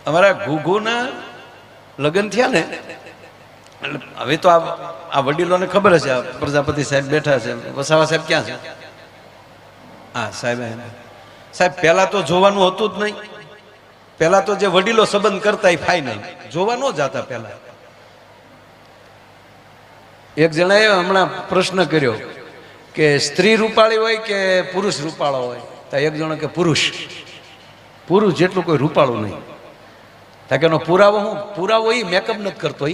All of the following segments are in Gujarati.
અમારા ઘુઘુના લગ્ન થયા ને એટલે હવે તો આ વડીલોને ખબર હશે, આ પ્રજાપતિ સાહેબ બેઠા છે, વસાવા સાહેબ ક્યાં છે? હા સાહેબ, સાહેબ પહેલા તો જોવાનું હતું જ નહીં. પહેલા તો જે વડીલો સંબંધ કરતા એ ફાઇનલ જોવા ન જતા. પહેલા એક જણાએ હમણાં પ્રશ્ન કર્યો કે સ્ત્રી રૂપાળી હોય કે પુરુષ રૂપાળો હોય? તો એક જણો કે પુરુષ જેટલું કોઈ રૂપાળું નહીં. કે એનો પુરાવો હું? પુરાવો એ મેકઅપ નથી કરતો. એ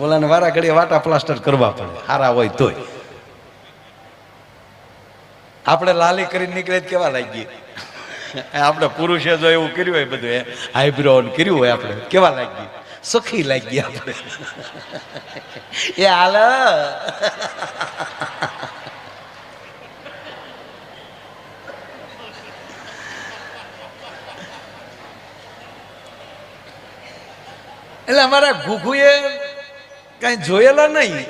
ઓલાને વારા ઘડીએ વાટા પ્લાસ્ટર કરવા પડે, હારા હોય તોય. આપણે લાલી કરીને નીકળે કેવા લાગીએ? આપણે પુરુષે જો એવું કર્યું હોય, બધું આઈબ્રો કર્યું હોય, આપણે કેવા લાગીએ? સખી લાગીએ આપણે. એ હાલ એટલે અમારા ઘુઘુએ કઈ જોયેલા નહીં,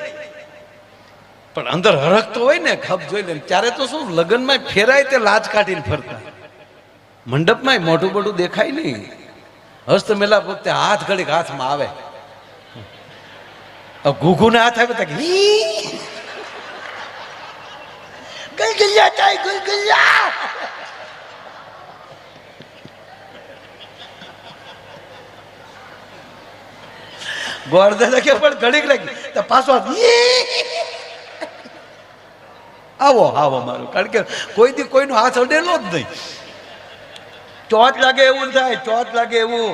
પણ અંદર હરખ તો હોય ને, ખપ જોઈ લે. ત્યારે તો શું લગ્નમાં ફેરાય તે લાજ કાઢીને ફરતા, મંડપમાં મોઢું મોઢું દેખાય નહીં. હસ્ત મેલા વખતે હાથ ઘડીક હાથમાં આવે, ઘુઘુ ને હાથ આવે તો ગોરદાદા કે પણ ઘડીક લાગી તો પાછો આવો આવો મારો, કારણ કે કોઈ દી કોઈનો હાથ અડેલો જ નહીં. ચોથ લાગે એવું થાય, ચોથ લાગે એવું.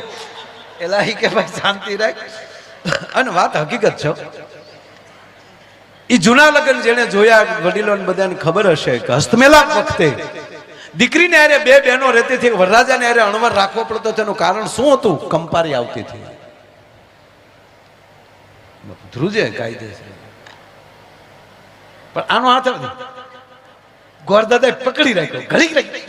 એલા કે ભાઈ શાંતિ રાખ. અને વાત હકીકત છે, એ જૂના લગ્ન જેને જોયા વડીલોને બધાને ખબર હશે કે હસ્તમેલાપ વખતે દીકરીને હારે બે બહેનો રહેતી હતી, વરરાજાને હારે અણવર રાખવો પડતો. તેનું કારણ શું હતું? કંપારી આવતી હતી. ધ્રુજે કાયદેસર, પણ આનો હાથ ગોરદાદા પકડી રાખ્યો, ઘડીક રાખ્યો.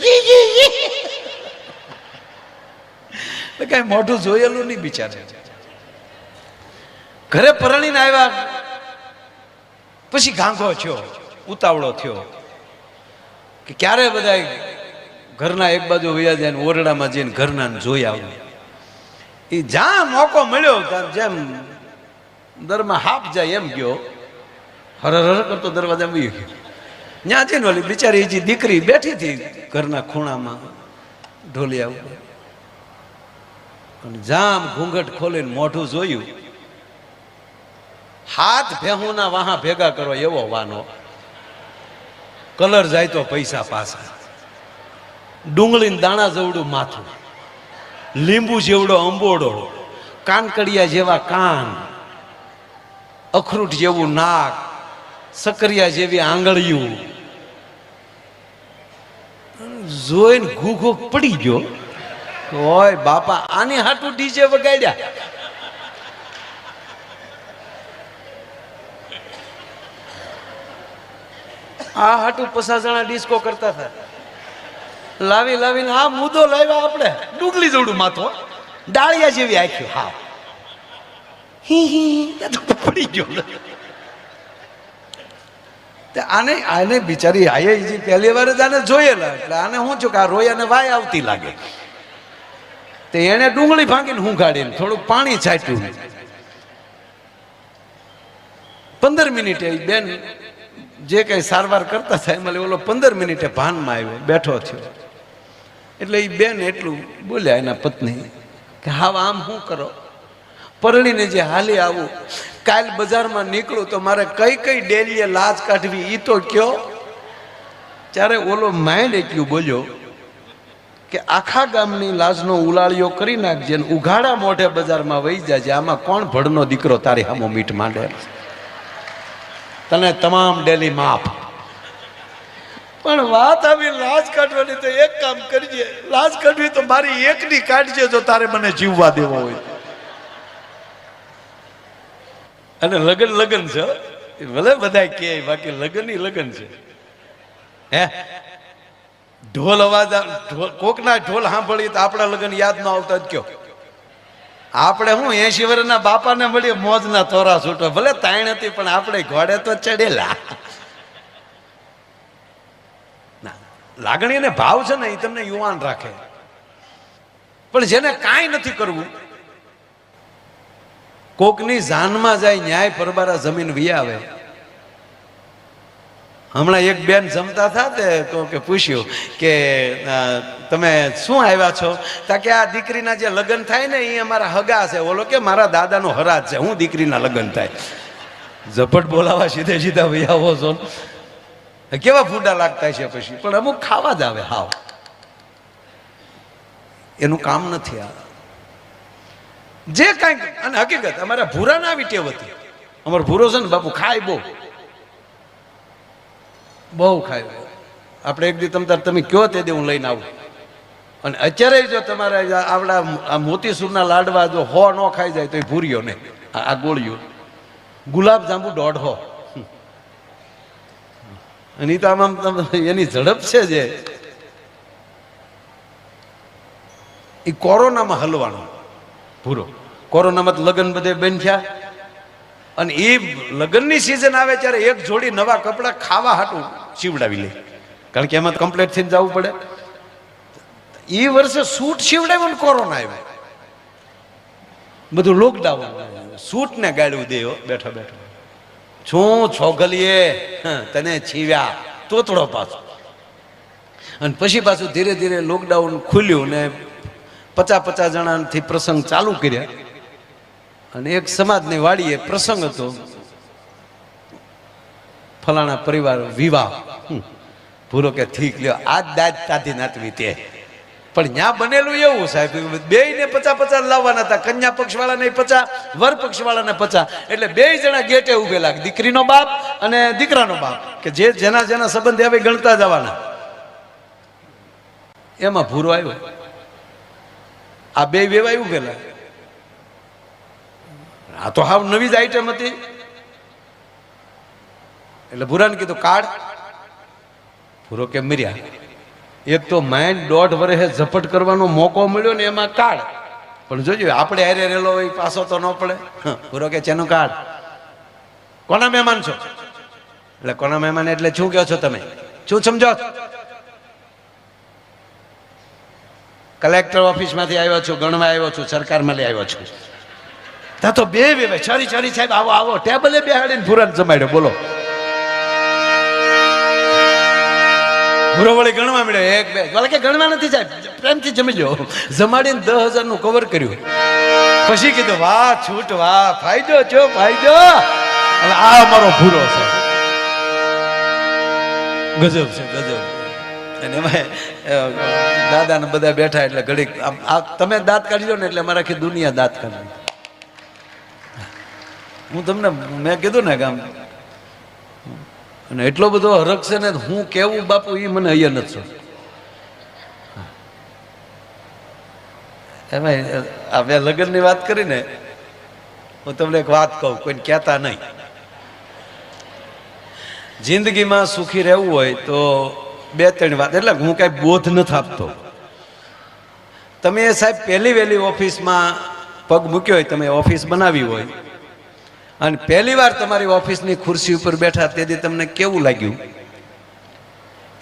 કઈ મોઢું જોયેલું નહીં બિચારે. ઘરે પરણીને આવ્યા પછી ગાંગો થયો, ઉતાવળો થયો કે ક્યારે બધા ઘરના એક બાજુ વયા જાય, ઓરડામાં જઈને ઘરના જોઈ આવું. એ જ્યાં મોકો મળ્યો ત્યાં જેમ દરમાં હાપ જાય એમ ગયો, હર હર કરતો દરવાજા વહી ગયો. ત્યાં જઈને ઓલી બિચારી હજી દીકરી બેઠી હતી ઘરના ખૂણામાં ઢોલિયા, જામ ઘૂંઘટ ખોલીને મોઢું જોયું. હાથ ભેહુના વાહા ભેગા કરો એવો વાનો, કલર જાય તો પૈસા પાછા, ડુંગળીને દાણા જેવડું માથું, લીંબુ જેવડો અંબોડો, કાનકડિયા જેવા કાન, અખરૂટ જેવું નાક, સકરિયા જેવી આંગળીયું. જોઈને ઘૂઘો પડી ગયો. ઓય બાપા, આની હાટું ડીજે વગાડ્યા. આ હાટું 50 જણા ડિસ્કો કરતા હતા. લાવી લાવીને આ મુદ્દો લાવ્યા આપણે, ડુંગળી જેવડું માથો, ડાળિયા જેવી આખ્યું. હા પડી ગયો. આને બિચારી આયે પહેલી વાર જ આને જોયેલા, એટલે આને શું છું કે આ રોયાને વાય આવતી લાગે. તે એને ડુંગળી ભાંગીને હુંઘાડીને થોડુંક પાણી છાંટ્યું. 15 મિનિટે બેન જે કઈ સારવાર કરતા થાય એમાં ઓલો 15 મિનિટે ભાનમાં આવ્યો, બેઠો થયો. એટલે એ બેન એટલું બોલ્યા એના પત્ની કે હા આમ શું કરો, પરણીને જે હાલી આવું, કાલ બજારમાં નીકળું તો મારે કઈ કઈ ડેલીએ લાજ કાઢવી એ તો કયો. ત્યારે ઓલો માઇન્ડ એટલું બોલ્યો કે આખા ગામની લાજનો ઉલાળિયો કરી નાખજે, ઉઘાડા મોઢે બજારમાં વહી જાય. આમાં કોણ ભડનો દીકરો તારી હામો મીઠ માંડે? તને તમામ ડેલી માફ. પણ વાત આવી લાજ કાઢવાની તો એક કામ કરજે, લાજ કાઢવી તો મારી એકની કાઢજે જો તારે મને જીવવા દેવો હોય. અને લગન લગન છે, ભલે બધા કે બાકી લગન ઈ લગન છે. હે ઢોલ અવાજ, કોકના ઢોલ સાંભળીએ તો આપણા લગન યાદ ન આવતા જ કયો. આપણે હું 80 વર્ષના બાપાને મળીએ મોજના તોરા છૂટો, ભલે તાણ હતી પણ આપણે ઘોડે તો ચડેલા. લાગણી ને ભાવ છે ને એ તમને યુવાન રાખે. પણ જેને કાંઈ નથી કરવું, કોકની જાનમાં જાય ન્યાય પરબારા જમીન વી આવે. હમણાં એક બેન જમતા હતા તે કે પૂછ્યું કે તમે શું આવ્યા છો? તા કે આ દીકરીના જે લગ્ન થાય ને એ અમારા હગા છે. ઓલો કે મારા દાદાનો હરાજ છે, હું દીકરીના લગ્ન થાય. ઝપટ બોલાવા સીધે સીધા ભાઈ આવો છો, કેવા ફૂડા લાગતા છે પછી. પણ અમુક ખાવા જ આવે, હાવ એનું કામ નથી આ જે કાંઈક. અને હકીકત અમારા ભૂરા ના આવી ટેવ હતી. અમારો ભૂરો છે ને બાપુ ખાય બહુ ખાય. આપણે એક દી તમે કયો તે દે હું લઈને આવું. અને અત્યારે જો તમારે આવડા મોતીસૂરના લાડવા જો હો ન ખાઈ જાય તો એ ભૂર્યો નહીં. આ ગોળીઓ ગુલાબ જાંબુ 150. અને તો આમ એની ઝડપ છે જે એ કોરોનામાં હલવાનો ભૂરો. કોરોનામાં લગ્ન બધે બંધ થયા અને એ લગ્નની સિઝન આવે ત્યારે એક જોડી નવા કપડાં ખાવા હાટું સીવડાવી લે, કારણ કે એમાં કમ્પ્લીટ થઈને જવું પડે. એ વર્ષે સૂટ સીવડાવ્યો ને કોરોના આવ્યો, બધું લોકડાઉન. સૂટ ને ગાળ્યું દે બેઠો બેઠો. શું છોગલીએ તને છીવ્યા તોતડો પાછો. અને પછી પાછું ધીરે ધીરે લોકડાઉન ખુલ્યું ને 50 જણાથી પ્રસંગ ચાલુ કર્યા. અને એક સમાજની વાડીએ પ્રસંગ હતો, ફલાણા પરિવાર વિવાહ. ભૂરો કે ઠીક લ્યો આજ દાજ તાથી નાતવી તે. પણ ત્યાં બનેલું એવું સાહેબ, બે ને 50 લાવવાના હતા. કન્યા પક્ષ વાળાને 50, વર પક્ષ વાળાને 50. એટલે 2 જણા ગેટે ઉભેલા, દીકરીનો બાપ અને દીકરાનો બાપ, કે જે જેના જેના સંબંધ આવે ગણતા જવાના. એમાં ભૂરો આવ્યો. આ 2 વેવાય ઉભેલા. આ તો હાવ નવી જ આઈટમ હતી. એટલે ભૂરાને કીધું કાઢ. ભૂરો કે મર્યા. એક તો માઇન્ડ 1.5 વર્ષે ઝપટ કરવાનો મોકો મળ્યો ને એમાં કાઢ. પણ જોજો આપણે હારે રેલો હોય પાછો તો ન પડે. ભૂરો કે ચેનું કાઢ. કોના મહેમાન છો? એટલે કોના મહેમાન એટલે શું કહો છો તમે? શું સમજો? કલેક્ટર ઓફિસમાંથી આવ્યો છું, ગણવા આવ્યો છું, સરકારમાં લઈ આવ્યો છું. ત્યાં તો 2 વેવાય છરી સાહેબ આવો આવો ટેબલે બેહાડીને ભૂરાને જમાડ્યો. બોલો. ભૂરો વળી ગણવા મળ્યો 1 2. બોલે કે ગણવા નથી સાહેબ, પ્રેમથી જમી લો. જમાડીને 10,000 નું કવર કર્યું. પછી કીધું વાહ છૂટ વાહ, ફાયદો છો ફાયદો. હવે આ અમારો ભૂરો છે, ગજબ છે ગજબ. અને એમાં દાદા ને બધા બેઠા એટલે ઘડીક તમે દાંત કાઢી લો ને એટલે અમારે આખી દુનિયા દાંત કાઢી. હું તમને મેં કીધું ને કે આમ અને એટલો બધો હરખ છે ને હું કેવું બાપુ એ મને અહીંયા નથી. એમાં આપણે લગ્નની વાત કરીને હું તમને એક વાત કહું, કોઈને કહેતા નહીં. જિંદગીમાં સુખી રહેવું હોય તો 2-3 વાત, એટલે હું કાંઈ બોધ નથી આપતો. તમે સાહેબ પહેલી વહેલી ઓફિસમાં પગ મૂક્યો હોય, તમે ઓફિસ બનાવી હોય અને પહેલી વાર તમારી ઓફિસની ખુરશી ઉપર બેઠા તેથી તમને કેવું લાગ્યું?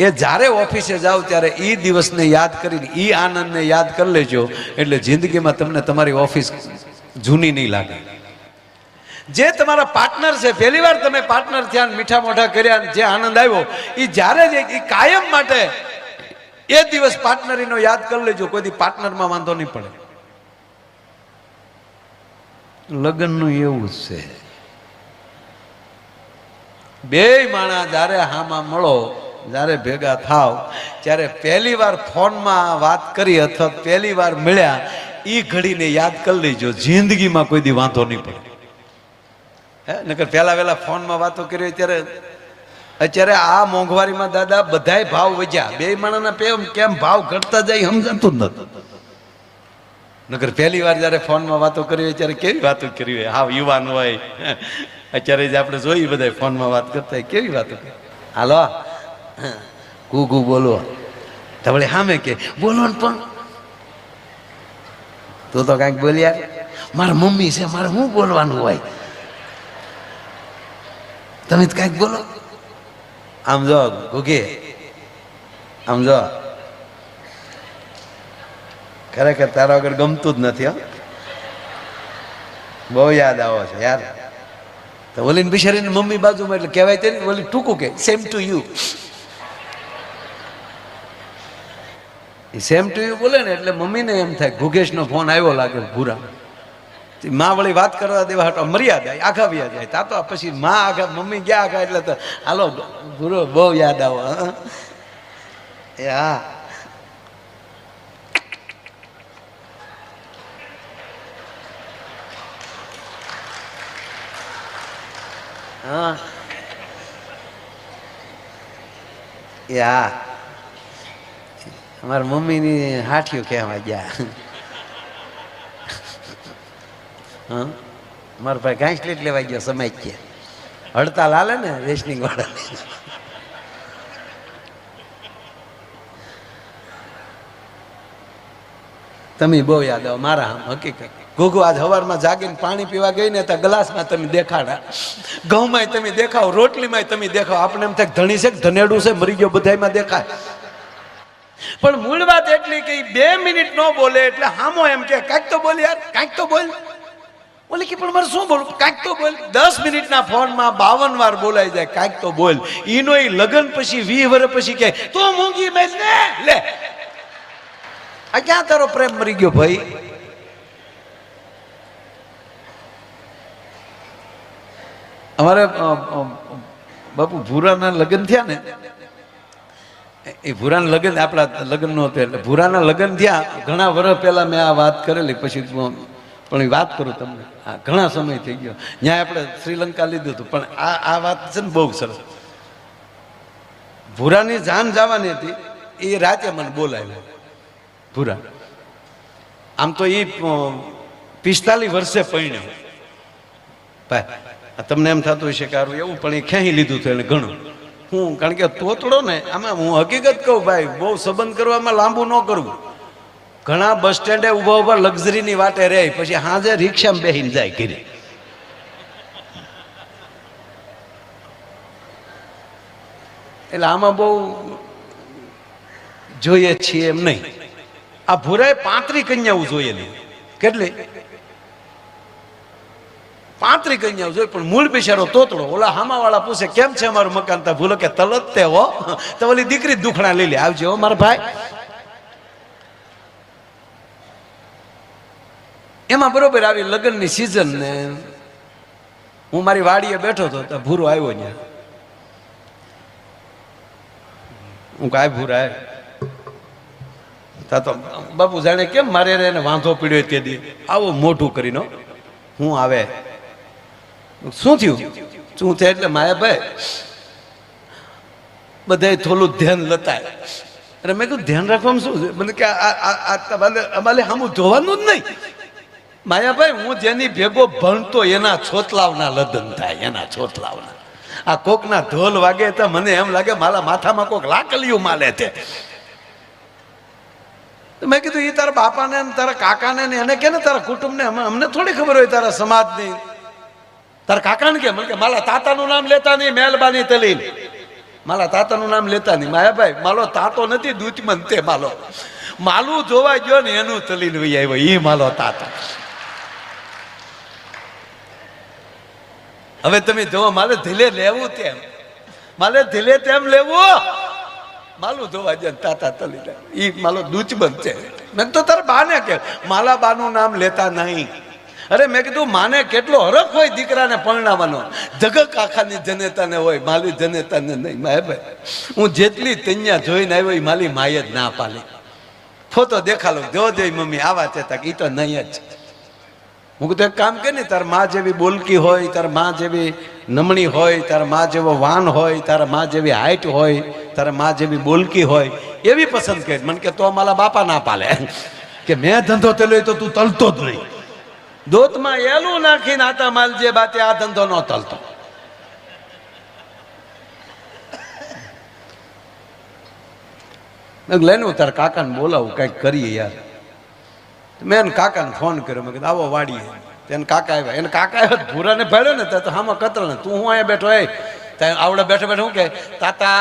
એ જ્યારે ઓફિસે જાઓ ત્યારે એ દિવસને યાદ કરીને એ આનંદને યાદ કરી લેજો, એટલે જિંદગીમાં તમને તમારી ઓફિસ જૂની નહીં લાગે. જે તમારા પાર્ટનર છે, પહેલી વાર તમે પાર્ટનર થયા, મીઠા મોઢા કર્યા, જે આનંદ આવ્યો એ જ્યારે એ કાયમ માટે એ દિવસ પાર્ટનરીનો યાદ કરી લેજો. કોઈ દી પાર્ટનરમાં વાંધો નહીં પડે. લગ્નનું એવું જ છે. 2 માણસ જ્યારે હામાં મળો, જ્યારે ભેગા થાવ ત્યારે પહેલી વાર ફોનમાં વાત કરી અથવા પહેલી વાર મળ્યા એ ઘડીને યાદ કરી લેજો. જિંદગીમાં કોઈ દી વાંધો નહીં પડે. નકર પહેલા વહેલા ફોનમાં વાતો કરી ત્યારે અત્યારે આ મોંઘવારીમાં દાદા બધાય ભાવ વધ્યા. 2 માણસના કેમ ભાવ ઘટતા જાય સમજાતું જ નથી. નકર પહેલી વાર જયારે ફોનમાં વાતો કરી હોય ત્યારે કેવી વાતો કરી હોય. હા યુવાન હોય અત્યારે જ આપણે જોઈએ બધા ફોનમાં વાત કરતા હોય કેવી વાતો કરે. હાલો કુ બોલો તો વળી સામે કે બોલો ને, પણ તું તો કાંઈક બોલ્યા. મારા મમ્મી છે, મારે શું બોલવાનું હોય? તમે કાંઈક બોલો. આમ જો ગુગે, આમ જો ખરેખર તારા વગર ગમતું જ નથી. હો, બહુ યાદ આવો છે યાર. તો ઓલીને બિચારીને મમ્મી બાજુમાં એટલે કહેવાય તે ઓલી ટૂંકું કે same to you. Same to you બોલે ને એટલે મમ્મીને એમ થાય ગુગેશનો ફોન આવ્યો લાગે ભૂરા. માં વળી વાત કરવા દેવા હટો મર્યાદા આઘા વ્યા જાય. તા તો પછી માં આઘા મમ્મી ગયા આઘા એટલે તો હાલો ભૂરો બહુ યાદ આવો. એ હા હા એ હા અમારા મમ્મીની હાઠિયું કહેવા ગયા. હા મારો ભાઈ ઘાસલેટ લેવાઈ ગયો સમય કે હડતાલ હાલે ને રેશનિંગ વાળા. તમે બહુ યાદ આવો મારા આમ હકીકત. ઘોઘો આજ સવારમાં જાગીને પાણી પીવા ગઈ ને તો ગ્લાસમાં તમે દેખાડા, ઘઉંમાં તમે દેખાવ, રોટલીમાં તમે દેખાવ. આપણે એમ થાય ધણી છે ધનેડું છે મરી ગયો બધામાં દેખાય. પણ મૂળ વાત એટલી કે 2 મિનિટ ન બોલે એટલે હામો એમ કે કાંઈક તો બોલ યાર, કાંઈક તો બોલ. બોલે કે પણ મારે શું બોલું, કાંઈક તો બોલ. 10 મિનિટના ફોનમાં 52 વાર બોલાઈ જાય કાંઈક તો બોલ. ઈનો એ લગ્ન પછી 20 વર્ષ પછી કે તું મૂંગી મેં ને લે આ ક્યાં તારો પ્રેમ મરી ગયો ભાઈ. અમારે બાપુ ભૂરાના લગ્ન થયા ને એ ભૂરાના લગ્ન આપણા લગ્ન નો હતો એટલે ભૂરાના લગ્ન થયા ઘણા વર્ષ પહેલા મેં આ વાત કરેલી. પછી પણ એ વાત કરું તમને, હા ઘણા સમય થઈ ગયો. ત્યાં આપણે શ્રીલંકા લીધું હતું પણ આ વાત છે ને બહુ સરસ. ભૂરાની જાન જવાની હતી એ રાતે મને બોલાવ્યો. ભૂરા આમ તો એ 45 વર્ષે પરણ્યો ભાઈ. તમને એમ થતું હશે કે એવું પણ એ ખેંચી લીધું હતું એને ઘણું. હું કારણ કે તોતડો ને આમાં હું હકીકત કહું ભાઈ, બહુ સંબંધ કરવામાં લાંબુ ન કરવું. ઘણા બસ સ્ટેન્ડે ઉભા ઉભા લક્ઝરીની વાટે રહે પછી હાજે રિક્ષામાં બેહીને જાય ઘરે. એટલે આમાં બહુ જોઈએ છીએ એમ નહીં. આ ભૂરાએ 35 કન્યાઓ જોયેલી. કેટલી? 35 કન્યાઓ જોઈ પણ મૂળ બિચારો તોતડો. ઓલા હામાવાળા પૂછે કેમ છે અમારું મકાન? તા ભૂલો કે તલત તે હો તો ઓલી દીકરી દુખણા લઈ લે આવજો મારા ભાઈ. એમાં બરોબર આવી લગ્નની સિઝન ને હું મારી વાડીએ બેઠો હતો તો ભૂરો આવ્યો ત્યાં. હું કાંઈ ભૂરા તા તો બાપુ જાણે કેમ મારે એને વાંધો પીડ્યો તે દી આવો મોઢું કરીને હું આવે શું થયું શું થાય એટલે માયાભાઈ બધાય થોડું ધ્યાન લતાય. અરે મેં કીધું ધ્યાન રાખવામાં શું છે? મને કે અમારે સામું જોવાનું જ નહીં. માયાભાઈ હું જેની ભેગો ભણતો એના છોતલાવના લગ્ન થાય, એના છોતલાવના. આ કોકના ઢોલ વાગે તો મને એમ લાગે મારા માથામાં કોક લાકલિયું માલે છે. મેં કીધું એ તારા બાપાને તારા કાકાને ને એને કે ને તારા કુટુંબને અમને થોડી ખબર હોય તારા સમાજની. તારા કાકાને કે મને કે મારા તાતાનું નામ લેતા નહીં, મહેરબાની તલીન મારા તાતાનું નામ લેતા નહીં. માયાભાઈ માલો તાતો નથી દૂધમન તે માલો માલું જોવા ગયો ને એનું તલીન વહી આવ્યો એ માલો તાતો. હવે તમે જોવો મારે ધીલે લેવું તેમ, મારે ધીલે તેમ લેવું. માલું ધોવા જાય તાતા તલી જાય ઈ માલો દૂચબંધ છે. મેં તો તારા બાને કે માલા બાનું નામ લેતા નહીં. અરે મેં કીધું માને કેટલો હરખ હોય દીકરાને પરણાવવાનો. જગત આખાની જનેતાને હોય, માલી જનેતાને નહીં. ભાઈ હું જેટલી તૈયા જોઈને આવ્યો એ માલી માય જ ના પાલી. ફોટો દેખાડો જો જોઈ મમ્મી આવા ચેતા એ તો નહીં જ. હું કીધું એક કામ કે ને તાર માં જેવી બોલકી હોય, તાર માં જેવી નમણી હોય, તારા માં જેવો વાન હોય, તારા માં જેવી હાઈટ હોય, તારા માં જેવી બોલકી હોય એવી પસંદ કરી. મને કે તો મારા બાપા ના પાલે કે મેં ધંધો તેલો તો તું તલતો જ નહીં. દોતમાં એલું નાખીને આતા માલ જે બાતે આ ધંધો ન તલતો. લઈને હું તારા કાકાને બોલાવું કંઈક કરીએ યાર. મેં એને કાકાને ફોન કર્યો. મેં કીધું આવો વાડીએ. એને કાકા આવ્યા. એને કાકા આવ્યા ભૂરાને ભેળ્યો ને તો હામાં કતરણ તું હું અહીંયા બેઠો એ ત્યાં આવડે બેઠો બેઠો હું કે તાતા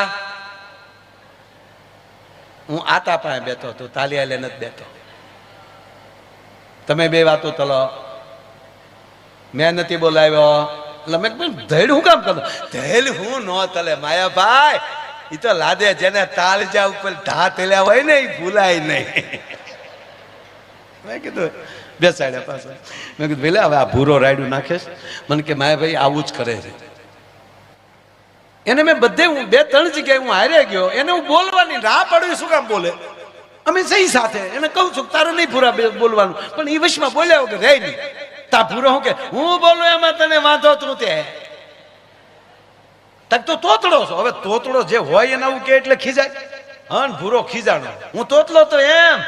હું આતા પાસે બેઠો તું તાલી આલે નથી બેઠો. તમે બે વાતો તલો, મેં નથી બોલાવ્યો. એટલે મેં ધૈડ હું કામ કરો? ધૈડ હું ન તલે માયાભાઈ, એ તો લાદે જેને તાળજા ઉપર ઢા તેલ્યા હોય ને એ ભૂલાય નહીં. મેં કીધું બેસાડ્યા પાસે. મેં કીધું પેલા હવે આ ભૂરો રાયડું નાખેશ? મને કે માયાભાઈ આવું જ કરે છે. એને મેં બધે હું 2-3 જગ્યાએ હું હારે ગયો, એને હું બોલવાની ના પાડવી. શું કામ બોલે? અમે સહી સાથે એને કહું છું તારે નહીં ભૂરા બોલવાનું, પણ એ વશમાં બોલ્યા વગર રહે નહીં. તા ભૂરો હું કે હું બોલું એમાં તને વાંધો તું તે તક તો તોતડો છો. હવે તોતડો જે હોય એને આવું કે એટલે ખીજાય? હન ભૂરો ખીજાણો. હું તોતલો તો એમ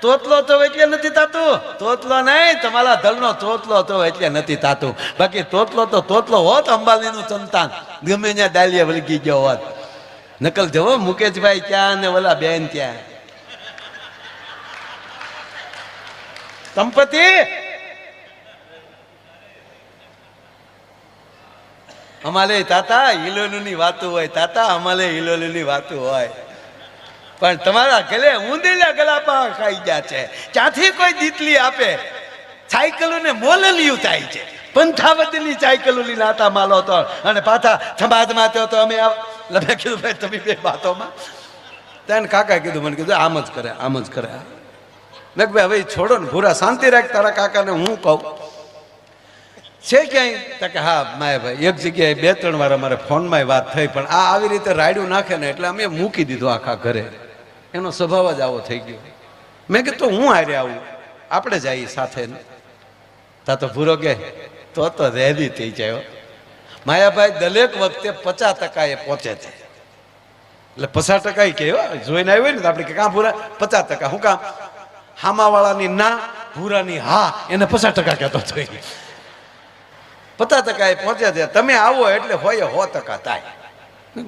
તોતલો તો એટલે નથી તાતું. તોતલો નહીં, તમારા દલનો તોતલો તો એટલે નથી તાતું. બાકી તોતલો તો તોતલો હોત, અંબાલીનું સંતાન ગમે ત્યાં ડાલિયા વળગી ગયો હોત. નકલ જવો મુકેશભાઈ ક્યાં ને ઓલા બેન ત્યાં. સંપત્તિ અમારે તાતા હિલોલુની વાતો હોય, તાતા અમારે હિલોલુની વાતો હોય, પણ તમારા ગલે ઊંધેલા ગલાપા ખાઈ ગયા છે. ક્યાંથી કોઈ દીતલી આપે? સાયકલોને મોલલિયું થાય છે. પંથાવતીની સાયકલોની નાતા માલો તો અને પાછા સમાજમાં તો અમે લમે કીધું ભાઈ તમે બે વાતોમાં. તેને કાકા કીધું, મને કીધું આમ જ કરે, આમ જ કરે. મેં ભાઈ હવે છોડો ને ભૂરા, શાંતિ રાખ. તારા કાકાને હું કહું છે ક્યાંય? કે હા માયાભાઈ એક જગ્યાએ 2-3 વાર અમારે ફોનમાં વાત થઈ, પણ આ આવી રીતે રાયડું નાખે ને એટલે અમે મૂકી દીધું આખા ઘરે. એનો સ્વભાવ જ આવો થઈ ગયો. મેં કીધું હું હારે આવું, આપણે જઈએ સાથે. તા તો ભૂરો કે તો રેડી થઈ જાય. માયાભાઈ દરેક વખતે 50% એ પહોંચે છે. એટલે 50% કે જોઈને આવ્યો ને તો આપણે કે કાં ભૂરા 50%? શું કામ? હામાવાળાની ના, ભૂરાની હા, એને 50% કહેતો થઈ. 50% એ પહોંચ્યા છે. તમે આવો એટલે હોય 100% થાય.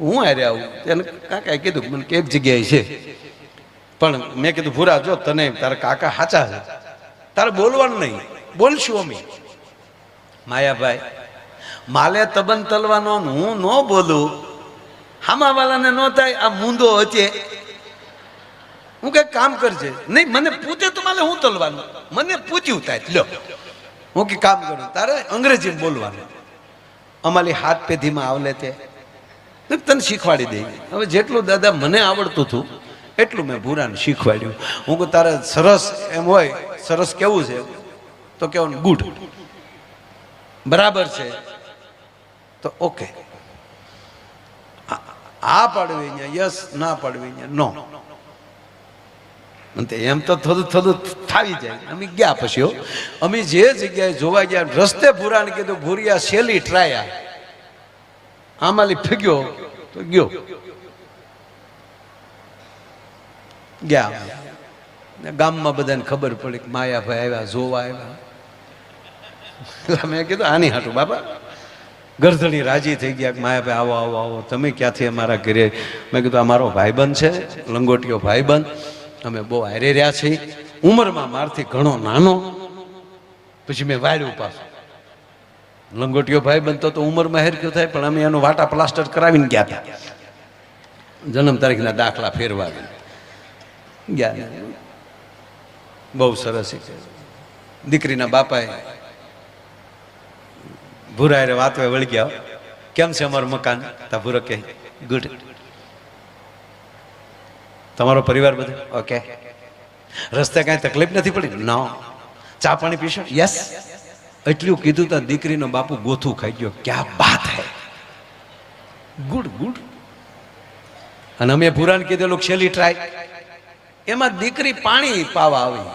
હું હારે આવું? એને કાકાએ કીધું મને કે એક જગ્યાએ છે, પણ મેં કીધું ભૂરા જો તને તારા કાકા સાચા છે, તારે બોલવાનું નહીં. બોલશું અમે. માયાભાઈ માલે તબન તલવાનો હું ન બોલું, હામાવાળાને ન થાય. આ મૂંદો હશે, હું કઈ કામ કરજે નહીં. મને પૂછે તો મારે હું તલવાનું? મને પૂછ્યું થાય લ્યો હું કે કામ કરું, તારે અંગ્રેજી બોલવાનું. અમારી હાથ પેઢીમાં આવલે તે તને શીખવાડી દઈ. હવે જેટલું દાદા મને આવડતું હતું એટલું મેં ભૂરાને શીખવાડ્યું. હું કહું તારે સરસ એમ હોય, સરસ કેવું છે? તો કેવું ગુડ, બરાબર છે તો ઓકે. આ પાડવી અહીંયા યસ, ના પાડવી અહીંયા નો. એમ તો થોડું થોડું થાવી જાય. અમે ગયા પછી અમે જે જગ્યાએ જોવા ગયા રસ્તે ભૂરાને કીધું ભૂરિયા શેલી ટ્રાયા, આમાલી ફીગ્યો તો ગયો. ગયા ગામમાં બધાને ખબર પડી કે માયાભાઈ આવ્યા, જોવા આવ્યા. મેં કીધું આની હાટું બાબા. ગરધણી રાજી થઈ ગયા કે માયાભાઈ આવો આવો આવો, તમે ક્યાંથી અમારા ઘરે? મેં કીધું અમારો ભાઈબંધ છે, લંગોટીયો ભાઈબંધ, અમે બહુ હારે રહ્યા છીએ. ઉંમરમાં મારથી ઘણો નાનો. પછી મેં વાળ્યું પાછું. લંગોટીયો ભાઈબંધ તો ઉંમરમાં હેરક્યો થાય, પણ અમે એનું વાટા પ્લાસ્ટર કરાવીને ગયા હતા. જન્મ તારીખના દાખલા ફેરવાવીને ગયા. બહુ સરસ દીકરીના બાપાએ ભૂરા રે વાત વળી ગયા, કેમ છે અમારું મકાન? તા ભૂરો કે ગુડ. તમારો પરિવાર બધું ઓકે? રસ્તે કાંઈ તકલીફ નથી પડી? નો. ચા પાણી પીશો? યસ. એટલું કીધું તો દીકરીનો બાપુ ગોથું ખાઈ ગયો. ક્યાં બાત હે, ગુડ ગુડ. અને અમે ભૂરાને કીધેલું છેલ્લી ટ્રાય. એમાં દીકરી પાણી પાવા આવી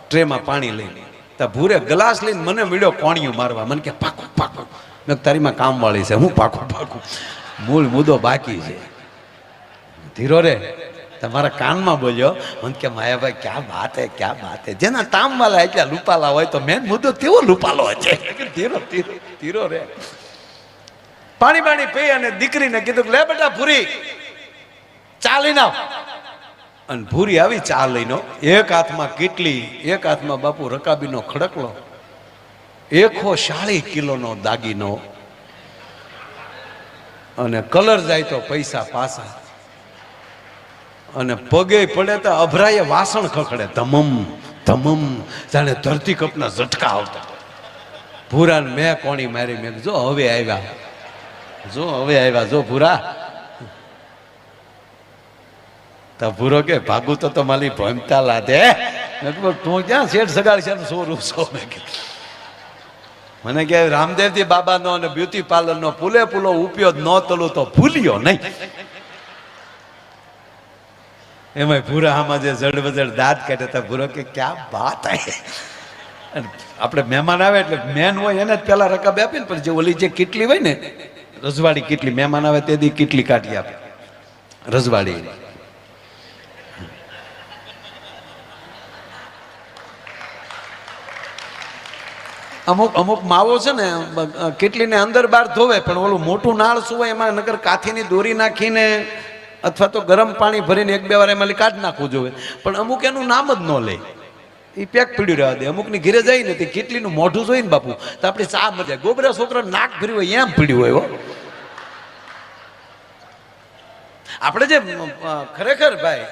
ટ્રેમાં પાણી લઈને. તા ભૂરે ગ્લાસ લઈને મને મળ્યો કોણિયું મારવા. મને કે પાકું પાકું. મેં તારીમાં કામ વાળી છે, હું પાકું પાકું, મૂળ મુદ્દો બાકી છે. ધીરો રે તમારા કાનમાં બોલ્યો. મને કે માયાભાઈ ક્યાં બાત હે, ક્યાં બાત હે. જેના તામ વાળા એટલા લુપાલા હોય તો મેન મુદ્દો તેવો લુપાલો છે. ધીરો ધીરો ધીરો રે. પાણી પાણી પી અને દીકરીને કીધું લે બેટા ભૂરી ચા લઈને આવ. અને ભૂરી આવી ચા લઈને. એક હાથમાં કેટલી, એક હાથમાં બાપુ રકાબીનો ખડકલો, 140 કિલોનો દાગીનો, અને કલર જાય તો પૈસા પાસા, અને પગે પડે તો અભરાય વાસણ ખખડે ધમમ ધમમ જાણે ધરતીકપના ઝટકા આવતા. ભૂરાને મેં કોણી મારી. મેં જો હવે આવ્યા, જો હવે આવ્યા, જો ભૂરા. તો ભૂરો કે ભાગું તો મારી ભમતા લાદે. મેં કીધું તું ક્યાં શેઠ સગાડ છે સોરું છો? મેં કીધું મને કે રામદેવજી બાબાનો અને બ્યુટી પાર્લરનો પૂરેપૂરો ઉપયોગ ન તલું તો ભૂલ્યો નહીં. એમાં ભૂરા આમાં જે જડ વજડ દાંત કાઢે તો ભૂરો કે ક્યાં વાત આવે. આપણે મહેમાન આવે એટલે મેન હોય એને જ પેલા રકમ આપીને પછી જે ઓલી જે કીટલી હોય ને રજવાડી કીટલી, મહેમાન આવે તે દી કીટલી કાઢી આપે રજવાડી. અમુક અમુક માવો છે ને કેટલીને અંદર બહાર ધોવે, પણ ઓલું મોટું નાળ શું હોય એમાં નગર કાથીની દોરી નાખીને અથવા તો ગરમ પાણી ભરીને એક બે વાર એમાં કાઢી નાખવું જોઈએ. પણ અમુક એનું નામ જ ન લે, એ પેક પીડ્યું રહેવા દે. અમુકની ઘીરે જાય ને તે કેટલીનું મોઢું જોઈ ને બાપુ તો આપણે ચા મજા. ગોબરા છોકરા નાક ભર્યું હોય એમ પીડ્યું હોય. આપણે જે ખરેખર ભાઈ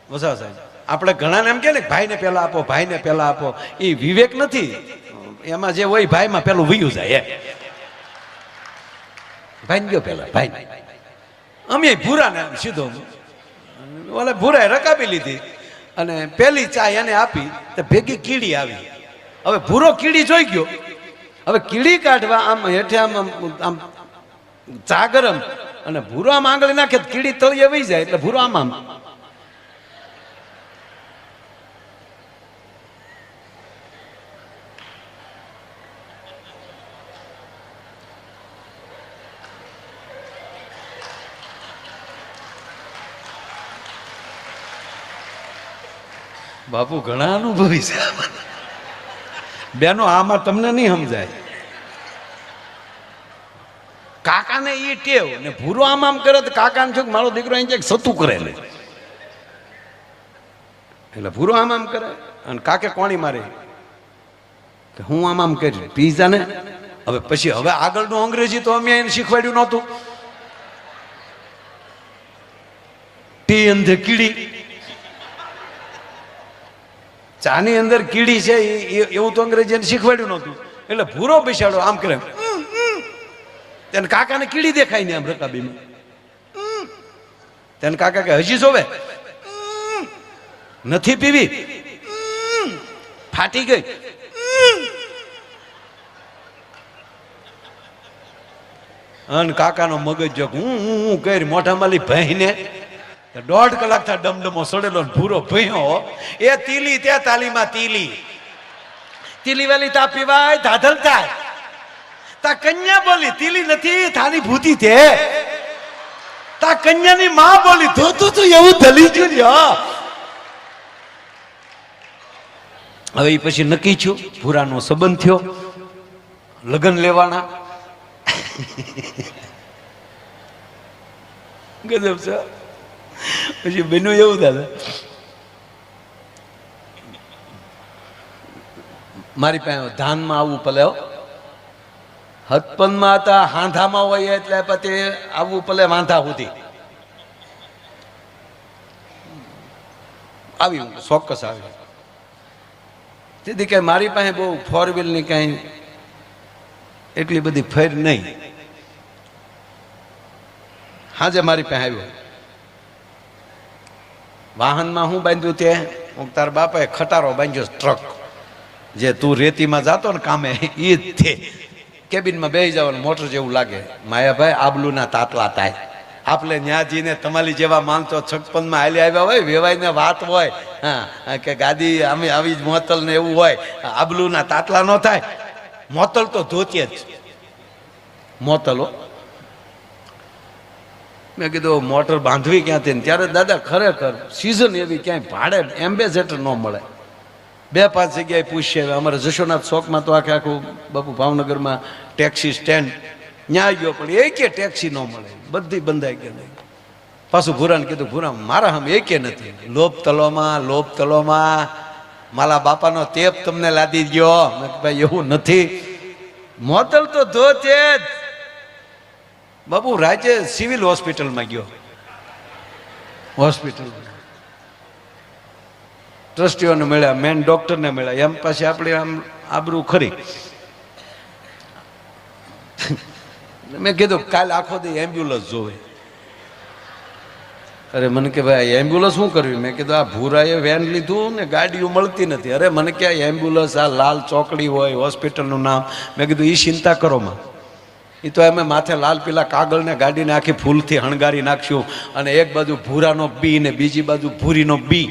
વસા સાહેબ આપણે ઘણાને એમ કે ને ભાઈને પહેલા આપો, ભાઈને પહેલા આપો, એ વિવેક નથી. એમાં જે હોય ભાઈમાં પેલું વયું જાય. ભાઈ ગયો પેલા ભાઈ. અમે ભૂરા ને સીધો ઓલે ભૂરાએ રકાબી લીધી અને પેલી ચા એને આપી તો ભેગી કીડી આવી. હવે ભૂરો કીડી જોઈ ગયો. હવે કીડી કાઢવા આમ હેઠે આમ આમ ચા ગરમ અને ભૂરો આમ આંગળી નાખે કીડી તળિયે વહી જાય એટલે ભૂરો આમ આમ. બાપુ ઘણા અનુભવી છે બેનો, આમાં તમને નહીં સમજાય. કાકાને એ ટેવ ને ભૂરો આમ આમ કરે તો કાકાને શું મારો દીકરો અહીં સતું કરેલું એટલે ભૂરો આમ આમ કરે અને કાકે કોણી મારે કે હું આમ આમ કરી પીઝા ને. હવે પછી હવે આગળનું અંગ્રેજી તો અમે એને શીખવાડ્યું નહોતું. ટી અંધે કીડી, ચાની અંદર કીડી છે એવું તો અંગ્રેજી એને શીખવાડ્યું નહોતું. એટલે ભૂરો બેસાડો આમ કરે તેને કાકાને કીડી દેખાય ને આમ રકાબીમાં. તેને કાકા કે હજી જોવે નથી પીવી, ફાટી ગઈ. અને કાકાનો મગજ જો હું કરી મોઢામાં લી ભાઈને 1.5 કલાક થા ડમડમો સડેલો ભૂરો ભયો. એ તીલી ત્યાં તાલીમાં તીલી તીલી વાલી તા પીવાય ધાધલ થાય. તા કન્યા બોલી તીલી નથી થાની ભૂતી તે. તા કન્યાની માં બોલી ધોતું તું એવું ધલી ગયું. હવે એ પછી નક્કી થયું, ભૂરાનો સંબંધ થયો, લગ્ન લેવાના. ગજબ છે. પછી બન્યું એવું દાદા, મારી પાસે ધાનમાં આવવું પલે, હતપનમાં હતા હાંધામાં હોય એટલે પછી આવવું પલે વાંધા સુધી આવી ચોક્કસ આવી. તેથી કે મારી પાસે બહુ 4 વ્હીલની કાંઈ એટલી બધી ફેર નહીં. હાજે મારી પાસે આવ્યો, વાહનમાં હું બાંધ્યું તે તાર બાપાએ ખટારો બાંધ્યો ટ્રક, જે તું રેતીમાં જાતો ને કામે એ જ તે. કેબિનમાં બેસી જવાનું, મોટર જેવું લાગે. માયાભાઈ આબલુના તાતલા થાય. આપણે ન્યાજીને તમારી જેવા માણસો 56માં હાલી આવ્યા હોય, વેવાઈને વાત હોય હા કે ગાદી અમે આવી જ મોતલ ને એવું હોય, આબલુના તાતલા ન થાય. મોતલ તો ધોતીએ જ મોતલો. મેં કીધું મોટર બાંધવી ક્યાંથી ને ત્યારે દાદા ખરેખર સિઝન એવી ક્યાંય ભાડે એમ્બેસેડર ન મળે. 2-5 જગ્યાએ પૂછીએ. અમારે જશોનાથ ચોકમાં તો આખે આખું બાપુ ભાવનગરમાં ટેક્સી સ્ટેન્ડ ત્યાં ગયો પણ એકે ટેક્સી ન મળે, બધી બંધાઈ ગઈ. પાછું ભૂરાને કીધું ભૂરા મારા હમ એકે નથી. લોભ તલોમાં મારા બાપાનો તેપ તમને લાદી ગયો. મેં ભાઈ એવું નથી, મોતલ તો ધોતે જ. બાપુ રાજે સિવિલ હોસ્પિટલમાં ગયો, હોસ્પિટલ ટ્રસ્ટીઓને મળ્યા, મેન ડૉક્ટરને મળ્યા, એમ પાસે આપણે આમ આબરૂ ખરી. મેં કીધું કાલે આખો દી એમ્બ્યુલન્સ જોવે. અરે મને કે ભાઈ એમ્બ્યુલન્સ શું કરવી? મેં કીધું આ ભૂરાએ વેન લીધું ને ગાડીઓ મળતી નથી. અરે મને ક્યાં એમ્બ્યુલન્સ, આ લાલ ચોકડી હોય હોસ્પિટલનું નામ. મેં કીધું એ ચિંતા કરો માં, એ તો અમે માથે લાલ પીલા કાગળને ગાડીને આખી ફૂલથી હણગારી નાખશું, અને એક બાજુ ભૂરાનો બી ને બીજી બાજુ ભૂરીનો બી.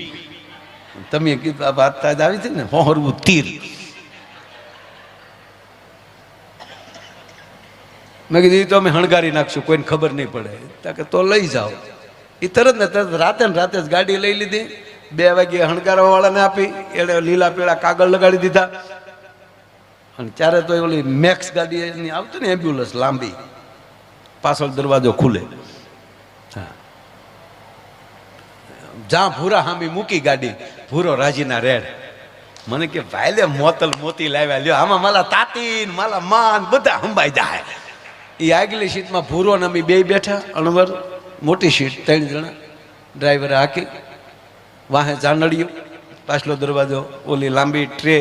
તમે કીધું આ વાત તાજ આવી હતી ને, હોહરવું તીર. મેં કીધું એ તો અમે હણગારી નાખશું, કોઈને ખબર નહીં પડે. કે તો લઈ જાઓ. એ તરત ને તરત રાતે ને રાતે જ ગાડી લઈ લીધી. 2 વાગ્યે હણગારવા વાળાને આપી, એને લીલા પીળા કાગળ લગાડી દીધા. અને ત્યારે તો ઓલી મેક્સ ગાડી એની આવતી ને એમ્બ્યુલન્સ લાંબી, પાછળ દરવાજો ખુલે. હા, જ્યાં ભૂરા હામી મૂકી ગાડી, ભૂરો રાજીના રેડ. મને કે ભાઈ મોતલ મોતી લાવ્યા, લ્યો આમાં માલા તાતીન માલા માન બધા હંબાઈ જાય. એ આગલી સીટમાં ભૂરો ને અમે 2 બેઠા, અણવર મોટી સીટ, 3 જણા. ડ્રાઈવરે હાકી, વાહે ચાંદડિયું, પાછલો દરવાજો, ઓલી લાંબી ટ્રે.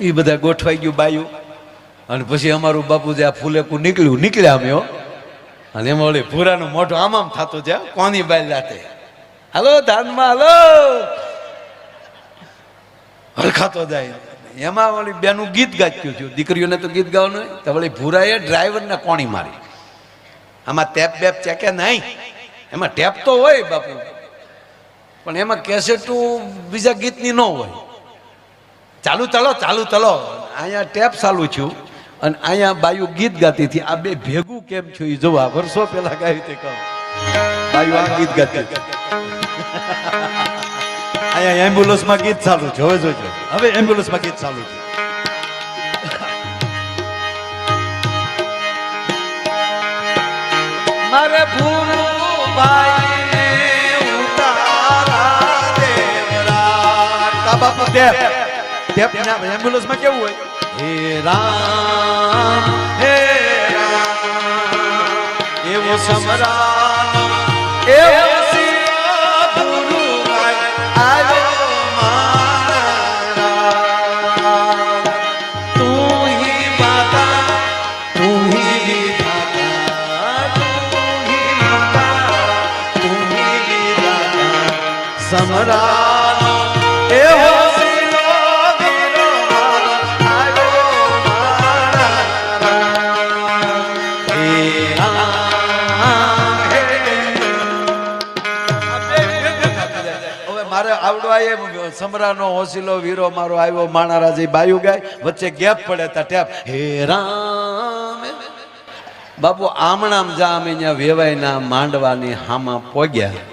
એ બધા ગોઠવાઈ ગયું બાયું. અને પછી અમારું બાપુ જે આ ફૂલેકું નીકળ્યા અમે. અને એમાં ઓલી ભૂરાનું મોઢું આમ થતું છે, કોની બાઈ જાતે હાલો ધાનમાં હાલો હરખાતો જાય. એમાં ઓલી બેનું ગીત ગાચ્યું છું, દીકરીઓને તો ગીત ગાવાનું હોય. તો વળી ભૂરાએ ડ્રાઈવરને કોણી મારી. આમાં ટેપ બેપ ચેકે નહીં, એમાં ટેપ તો હોય બાપુ, પણ એમાં કેસેટું બીજા ગીતની ન હોય. ચાલુ ચલો અહીંયા ટેપ ચાલુ છું અને અહીંયા બાયુ ગીત ગાતી હતી. આ બે ભેગું કેમ છું એ જોવા. વર્ષો પહેલા ગાયું તે કહું, બાયુ આ ગીત ગાતી. અહીંયા એમ્બ્યુલન્સમાં ગીત ચાલુ છે. હવે જોજો, હવે એમ્બ્યુલન્સમાં ગીત ચાલુ છે. મારે ભૂભાઈને ઉતારા દેવરા. કા બાપુ ટેપ એમ્બ્યુલન્સમાં કેવું હોય? હે રામ એવો સમરાનો એવો સમરાનો એવો સમરાનો હોસીલો વીરો મારો આવ્યો માણારાજી બાયુ ગાય. વચ્ચે ગેપ પડે તા ટેપ હે રામ. બાપુ આમણામ જા અમે અહીંયા વેવાયના માંડવાની હામાં પોગ્યા.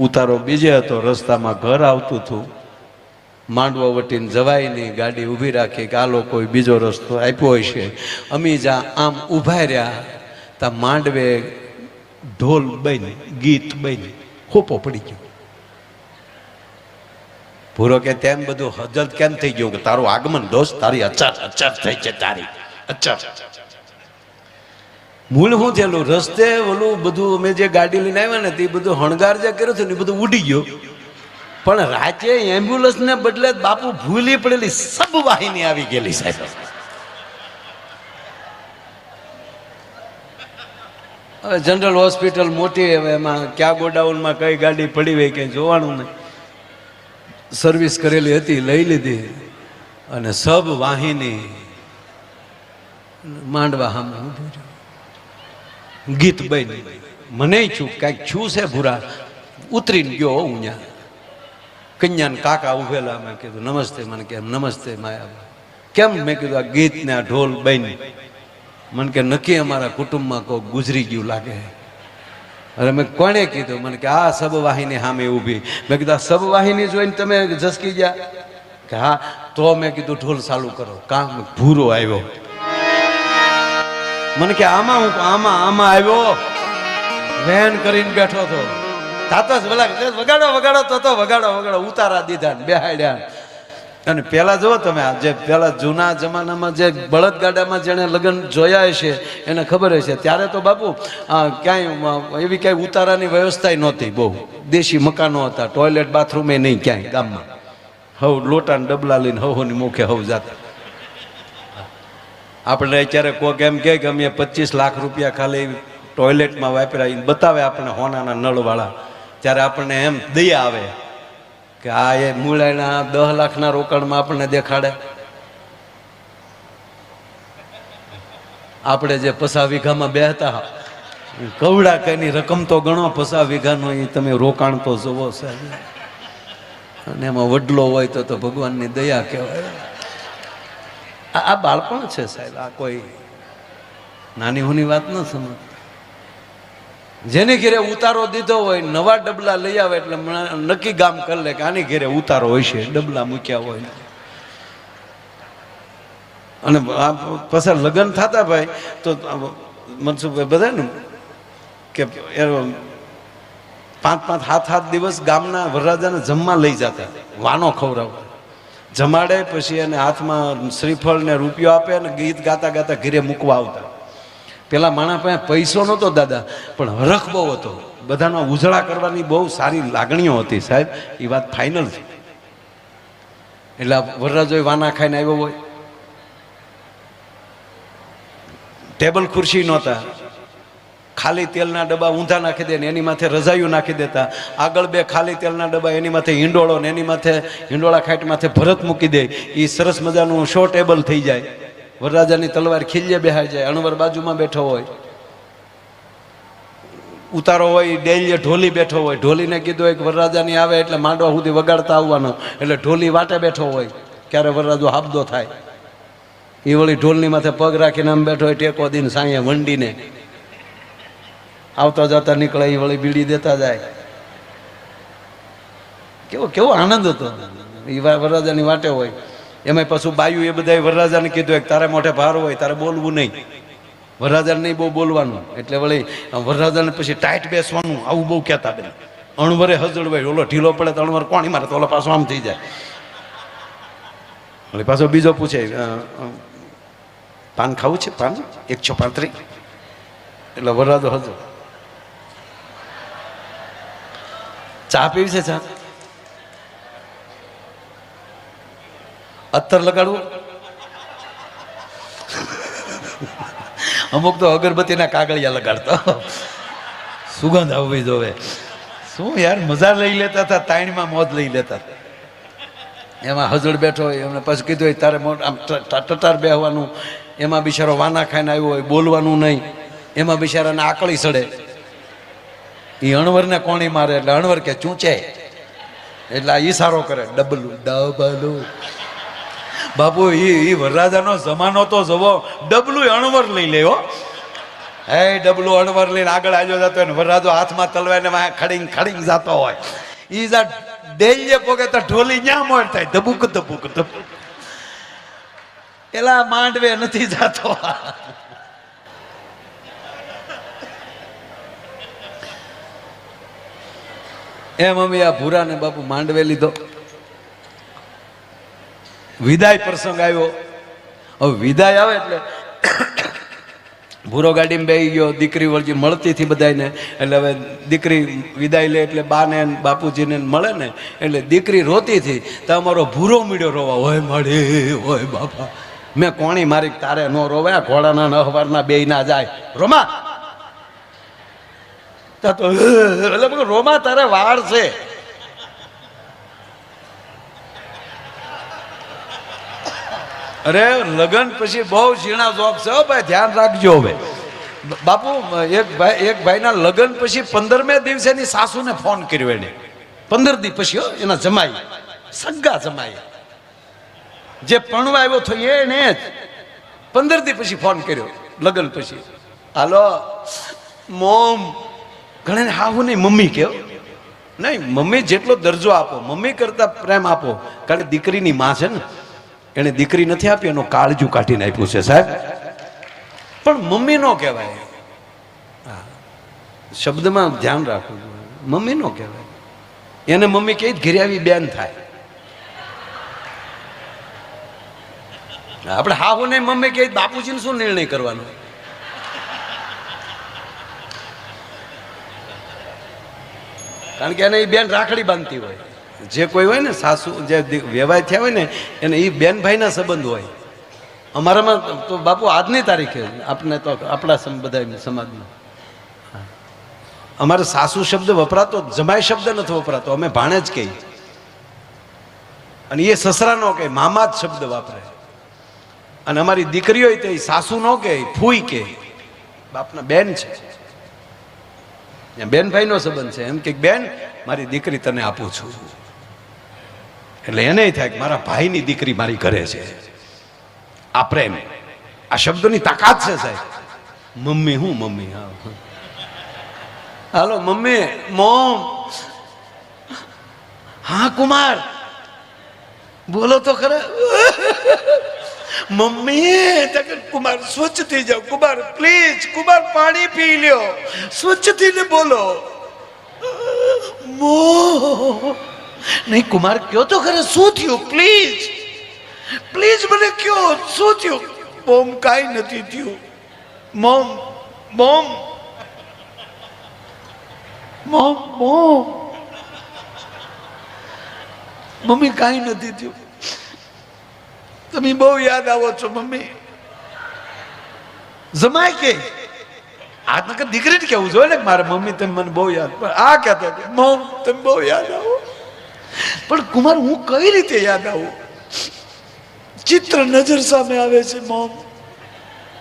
ઉતારો બીજે હતો, રસ્તામાં ઘર આવતું હતું. માંડવો વટીને જવાય નહીં, ગાડી ઊભી રાખી કે આ લોકો બીજો રસ્તો આપ્યો હોય છે. અમે જ્યાં આમ ઊભા રહ્યા તા માંડવે ઢોલ બની, ગીત બની, હોપો પડી ગયો. ભૂરો કે તેમ બધું હજત કેમ થઈ ગયું? કે તારું આગમન દોસ્ત, તારી અચર થઈ છે, તારી અચર. મૂળ શું થયેલું? રસ્તે ઓલું બધું અમે જે ગાડી લઈને આવ્યા ને તે બધું હણગાર જે કર્યું હતું ને એ બધું ઉડી ગયું. પણ રાતે એમ્બ્યુલન્સ ને બદલે બાપુ ભૂલી પડેલી સબ વાહિની આવી ગયેલી સાહેબ. હવે જનરલ હોસ્પિટલ મોટી, હવે એમાં ક્યાં ગોડાઉનમાં કઈ ગાડી પડી હોય કઈ જોવાનું નહીં. સર્વિસ કરેલી હતી, લઈ લીધી અને સબ વાહિની માંડવા સામે ઊભું રહ્યું. ગીત બની. મને છું કાંઈક છું છે ભૂરા. ઉતરીને ગયો હું ત્યાં. કન્યાને કાકા ઉભેલા. મેં કીધું નમસ્તે. મને કેમ નમસ્તે માયા. કેમ? મેં કીધું આ ગીત ને આ ઢોલ બની. મને કે નક્કી અમારા કુટુંબમાં કોઈ ગુજરી ગયું લાગે. અરે મેં કોણે કીધું? મને કે આ સબ વાહિની સામે ઊભી. મેં કીધું આ સબ વાહિની જોઈને તમે ઝસકી ગયા? કે હા. તો મેં કીધું ઢોલ ચાલુ કરો. કામ ભૂરો આવ્યો. મને કે આમાં હું આમાં આવ્યો. વેન કરીને બેઠો હતો. તાતો જ વગાડો તો વગાડો ઉતારા દીધા ને બેહાડ્યા. અને પેલા જુઓ તમે, જે પેલા જૂના જમાનામાં જે બળદગાડામાં જેને લગ્ન જોયા છે એને ખબર હશે, ત્યારે તો બાપુ ક્યાંય એવી ક્યાંય ઉતારાની વ્યવસ્થા નહોતી. બહુ દેશી મકાનો હતા, ટોયલેટ બાથરૂમે નહીં ક્યાંય ગામમાં. હવ લોટાને ડબલા લઈને હવની મુખે હવ જાતા. આપણે અત્યારે કોઈક એમ કે અમે 25 લાખ રૂપિયા ખાલી ટોયલેટમાં વાપર્યા બતાવે આપણે હોનાના નળવાળા, ત્યારે આપણને એમ દયા આવે કે આ એ મૂળાના 10 લાખના રોકાણમાં આપણને દેખાડે. આપણે જે 50 વીઘામાં બેહતા કવડા કઈની રકમ તો ગણો, 50 વીઘાનો એ તમે રોકાણ તો જોવો સાહેબ. અને એમાં વડલો હોય તો ભગવાનની દયા કહેવાય. આ બાળપણ છે સાહેબ, આ કોઈ નાની હોની વાત ન સમજ. જેને ઘેરે ઉતારો દીધો હોય, નવા ડબલા લઈ આવે એટલે નક્કી ગામ કરી લે કે આની ઘેરે ઉતારો હોય છે, ડબલા મૂક્યા હોય. અને પાછા લગ્ન થતા ભાઈ તો મનસુખભાઈ બધા ને કે 5-5 7-7 દિવસ ગામના વરરાજાને જમવા લઈ જતા, વાનો ખવડાવતા, જમાડે પછી એને હાથમાં શ્રીફળ ને રૂપિયો આપે અને ગીત ગાતા ગાતા ઘરે મૂકવા આવતા. પેલા માણસ પાસે પૈસો નહોતો દાદા, પણ હરખ બહુ હતો, બધાનો ઉજળા કરવાની બહુ સારી લાગણીઓ હતી સાહેબ. એ વાત ફાઇનલ છે. એટલે વરરાજો વાના ખાઈને આવ્યો હોય, ટેબલ ખુરશી નહોતા, ખાલી તેલના ડબ્બા ઊંધા નાખી દે ને એની માથે રજાયું નાખી દેતા, આગળ 2 ખાલી તેલના ડબ્બા, એની માથે હિંડોળો ને એની માથે હિંડોળા ખાટ માથે ભરત મૂકી દે. એ સરસ મજાનું શો ટેબલ થઈ જાય. વરરાજાની તલવાર ખીલ્લે બેહાઈ જાય, અણવર બાજુમાં બેઠો હોય, ઉતારો હોય ડેલીએ ઢોલી બેઠો હોય. ઢોલીને કીધું હોય કે વરરાજાની આવે એટલે માંડવા સુધી વગાડતા આવવાનો, એટલે ઢોલી વાટે બેઠો હોય. ક્યારે વરરાજો હાબદો થાય એ વળી ઢોલની માથે પગ રાખીને આમ બેઠો હોય, ટેકો દઈને સાંયે વંડીને આવતા જતા નીકળે, એ વળી બીડી દેતા જાય. કેવો આનંદ હતો. એ વરરાજાની વાટે હોય. એમાં પાછું બાયું એ બધા વરરાજાને કીધું તારે મોઢે ભાર હોય, તારે બોલવું નહીં, વરરાજાને નહીં બહુ બોલવાનું. એટલે વળી વરરાજાને પછી ટાઈટ બેસવાનું, આવું બહુ કહેતા બેન. અણવરે હજળવાય, ઓલો ઢીલો પડે તો અણવર કોણી મારે તો ઓલો પાછો આમ થઈ જાય. વળી પાછો બીજો પૂછે પાન ખાવું છે? પાન 135. એટલે વરરાજો હજુ ચા પીવી છે? ચા અત્તર લગાડવું? અમુક તો અગરબત્તીના કાગળિયા લગાડતો, સુગંધ આવવી જોવે. શું યાર મજા લઈ લેતા હતા, તાઈણમાં મોજ લઈ લેતા હતા. એમાં હજળ બેઠો હોય, એમને પછી કીધું હોય તારે આમ ટટાર બેહવાનું. એમાં બિચારો વાના ખાઈને આવ્યો હોય, બોલવાનું નહીં. એમાં બિચારાને આકળી સડે. એ અણવરને કોણી મારે એટલે અણવર કે ચૂંચે, એટલે આ ઈશારો કરે ડબલું ડબલું. બાપુ એ વરરાજાનો જમાનો તો જવો, ડબલું અણવર લઈ લેવો. હે ડબલું અણવર લઈને આગળ આવ્યો જતો હોય, વરરાજો હાથમાં તલવાર ને ખડીંગ ખડીંગ જતો હોય. ઈ જા ડેલીએ પોગે તો ઢોલી ન્યા મોડ થાય, ધબુક ધબુક ધબુક. એલા માંડવે નથી જાતો. એમ અમે આ ભૂરાને બાપુ માંડવે લીધો. વિદાય પ્રસંગ આવ્યો. હવે વિદાય આવે એટલે ભૂરો ગાડીમાં બેસી ગયો, દીકરી વળજી મળતી હતી બધાને. એટલે હવે દીકરી વિદાય લે એટલે બાને બાપુજીને મળે ને, એટલે દીકરી રોતી હતી તો અમારો ભૂરો મીડ્યો રોવા, હોય મળી હોય બાપા. મેં કોણી મારી તારે નો રોવાય, ઘોડાના નહવારના બે ના જાય, રોમા તો રોમા તારે વાર છે. અરે લગ્ન પછી બહુ ઝીણા જોબ છે ભાઈ, ધ્યાન રાખજો. હવે બાપુ એક ભાઈના લગ્ન પછી 15મે દિવસે એની સાસુને ફોન કર્યો એને. 15 દી પછી એના જમાઈ, સગા જમાઈ જે પરણવા આવ્યો થયો એને જ 15 દી પછી ફોન કર્યો લગ્ન પછી. હાલો મોમ, ઘણે હાહુ નહીં મમ્મી કહો નહીં. મમ્મી જેટલો દરજ્જો આપો, મમ્મી કરતા પ્રેમ આપો, કારણ કે દીકરીની માં છે ને, એને દીકરી નથી આપી, એનો કાળજું કાઢીને આપ્યું છે સાહેબ. પણ મમ્મી નો કહેવાય, શબ્દમાં ધ્યાન રાખવું. મમ્મી નો કહેવાય એને. મમ્મી કઈ ઘેરે આવી બેન થાય. આપણે હા હું નહીં મમ્મી કે બાપુજીને શું નિર્ણય કરવાનો? કારણ કે એને એ બેન રાખડી બાંધતી હોય, જે કોઈ હોય ને સાસુ જે વેવાય થયા હોય ને એને એ બેન ભાઈના સંબંધ હોય. અમારામાં તો બાપુ આજની તારીખે આપણે તો આપણા બધા સમાજમાં અમારે સાસુ શબ્દ વપરાતો, જમાઈ શબ્દ નથી વપરાતો, અમે ભાણે જ કહીએ. અને એ સસરા નો કહે, મામા જ શબ્દ વાપરે. અને અમારી દીકરીઓ તે સાસુ નો કહે, ફૂઈ કે, બાપના બેન છે, બેન ભાઈ નો સંબંધ છે. એમ કે બેન મારી દીકરી તને આપું છું, એટલે એને થાય કે મારા ભાઈની દીકરી મારી ઘરે છે. આ પ્રેમ, આ શબ્દોની તાકાત છે સાહેબ. મમ્મી હું મમ્મી, હા હાલો મમ્મી, મોમ, હા કુમાર બોલો તો ખરા. મમ્મી કુમાર સ્વચ્છ થઈ જાઓ, કુમાર પ્લીઝ, કુમાર પાણી પી લ્યો, સ્વચ્છ થઈને બોલો. મો નહીં કુમાર કયો તો ખરે શું થયું, પ્લીઝ પ્લીઝ મને કયો શું થયું. મોમ કાંઈ નથી થયું. Mom mom mom mom mummy કાંઈ નથી થયું. તમે બહુ યાદ આવો છો મમ્મી. જમાય કે આ નકર દીકરીને કેવું જોઈએ ને મારે મમ્મી તમે મને બહુ યાદ, પણ આ કહેતા હતા મોમ તમે બહુ યાદ આવો. પણ કુમાર હું કઈ રીતે યાદ આવું? ચિત્ર નજર સામે આવે છે. મોમ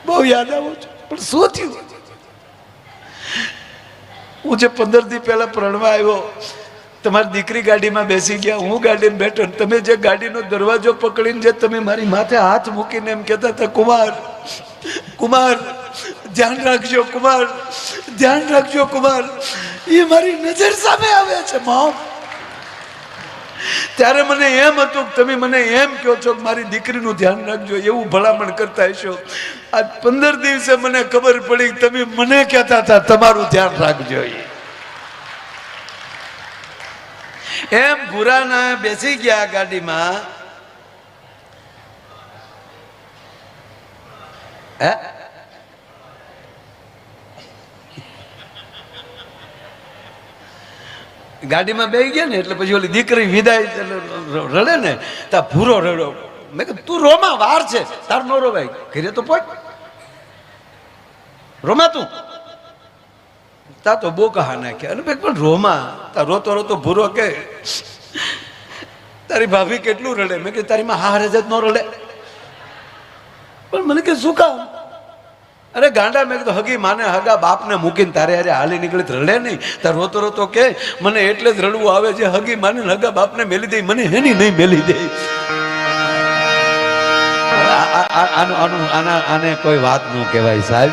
બહુ યાદ આવો છો, પણ શું થયું? હું જે 15 દી પહેલા પ્રણવા આવ્યો, તમારી દીકરી ગાડીમાં બેસી ગયા, હું ગાડીમાં બેઠો, તમે જે ગાડીનો દરવાજો પકડીને જે તમે મારી માથે હાથ મૂકીને એમ કહેતા હતા કુમાર કુમાર ધ્યાન રાખજો, કુમાર ધ્યાન રાખજો, કુમાર, એ મારી નજર સામે આવે છે. મોમ ત્યારે મને એમ હતું કે તમે મને એમ કહો છો કે મારી દીકરીનું ધ્યાન રાખજો, એવું ભલામણ કરતા હશો. આજ 15 દિવસે મને ખબર પડી કે તમે મને કહેતા હતા તમારું ધ્યાન રાખજો. એમ ભૂરાના બેસી ગયા ગાડીમાં. હે ગાડીમાં બેસી ગયા ને એટલે પછી ઓલી દીકરી વિદાય રડે ને તા ભૂરો રડ્યો. મેં કીધું તું રોમાં, વાર છે તાર નો રોવાય, ઘરે તો પહોંચ, રોમા તું તા તો બો કહા નાખે. અને પણ રોમા તા રોતો રોતો ભૂરો કે તારી ભાભી કેટલું રડે. મેં કીધું તારી માં હારે જ ન રડે. પણ મને કે શું કામ? અરે ગાંડા, મેં કીધું હગી માને હગા બાપને મૂકીને તારે અરે હાલી નીકળી રડે નહીં. તાર રોતો રોતો કે મને એટલે જ રડવું આવે છે, હગી માને હગા બાપને મેલી દે, મને એની નહીં મેલી દે. આને કોઈ વાત ન કહેવાય સાહેબ.